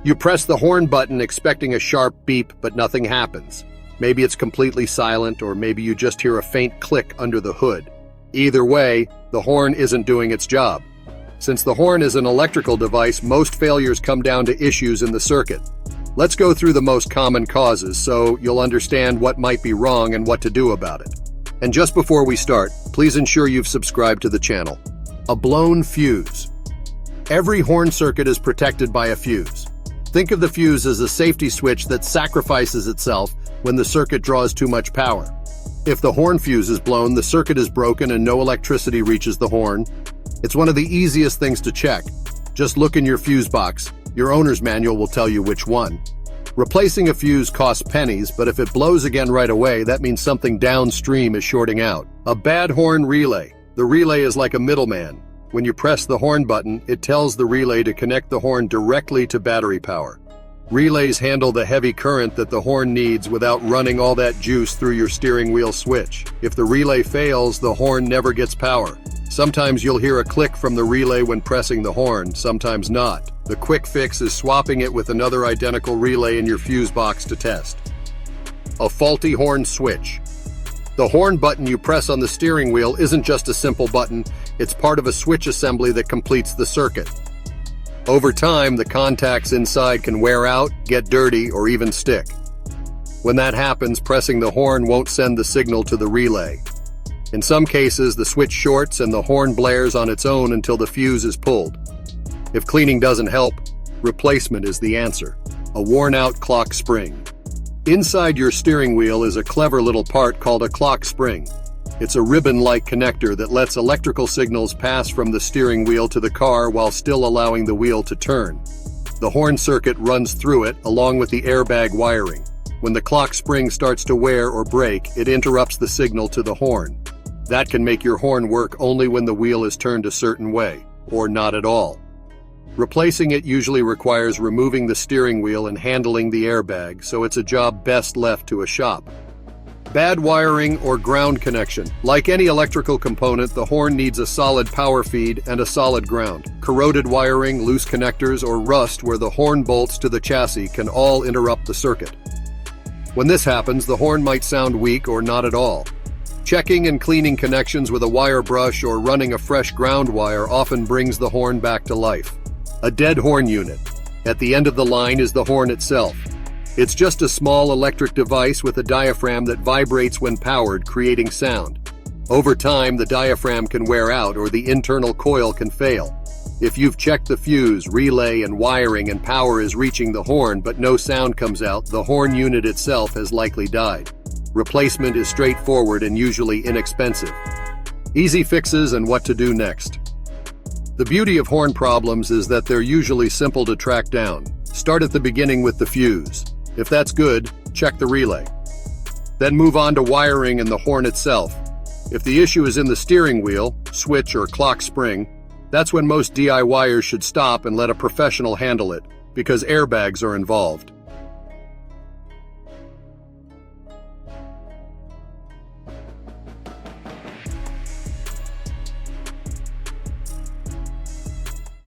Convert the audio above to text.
You press the horn button expecting a sharp beep, but nothing happens. Maybe it's completely silent, or maybe you just hear a faint click under the hood. Either way, the horn isn't doing its job. Since the horn is an electrical device, most failures come down to issues in the circuit. Let's go through the most common causes so you'll understand what might be wrong and what to do about it. And just before we start, please ensure you've subscribed to the channel. A blown fuse. Every horn circuit is protected by a fuse. Think of the fuse as a safety switch that sacrifices itself when the circuit draws too much power. If the horn fuse is blown, the circuit is broken and no electricity reaches the horn. It's one of the easiest things to check. Just look in your fuse box. Your owner's manual will tell you which one. Replacing a fuse costs pennies, but if it blows again right away, that means something downstream is shorting out. A bad horn relay. The relay is like a middleman. When you press the horn button, it tells the relay to connect the horn directly to battery power. Relays handle the heavy current that the horn needs without running all that juice through your steering wheel switch. If the relay fails, the horn never gets power. Sometimes you'll hear a click from the relay when pressing the horn, sometimes not. The quick fix is swapping it with another identical relay in your fuse box to test. A faulty horn switch. The horn button you press on the steering wheel isn't just a simple button, it's part of a switch assembly that completes the circuit. Over time, the contacts inside can wear out, get dirty, or even stick. When that happens, pressing the horn won't send the signal to the relay. In some cases, the switch shorts and the horn blares on its own until the fuse is pulled. If cleaning doesn't help, replacement is the answer. A worn-out clock spring. Inside your steering wheel is a clever little part called a clock spring. It's a ribbon-like connector that lets electrical signals pass from the steering wheel to the car while still allowing the wheel to turn. The horn circuit runs through it along with the airbag wiring. When the clock spring starts to wear or break, it interrupts the signal to the horn. That can make your horn work only when the wheel is turned a certain way, or not at all. Replacing it usually requires removing the steering wheel and handling the airbag, so it's a job best left to a shop. Bad wiring or ground connection. Like any electrical component, the horn needs a solid power feed and a solid ground. Corroded wiring, loose connectors, or rust where the horn bolts to the chassis can all interrupt the circuit. When this happens, the horn might sound weak or not at all. Checking and cleaning connections with a wire brush or running a fresh ground wire often brings the horn back to life. A dead horn unit. At the end of the line is the horn itself. It's just a small electric device with a diaphragm that vibrates when powered, creating sound. Over time, the diaphragm can wear out or the internal coil can fail. If you've checked the fuse, relay, and wiring and power is reaching the horn but no sound comes out, the horn unit itself has likely died. Replacement is straightforward and usually inexpensive. Easy fixes and what to do next. The beauty of horn problems is that they're usually simple to track down. Start at the beginning with the fuse. If that's good, check the relay. Then move on to wiring and the horn itself. If the issue is in the steering wheel, switch, or clock spring, that's when most DIYers should stop and let a professional handle it, because airbags are involved.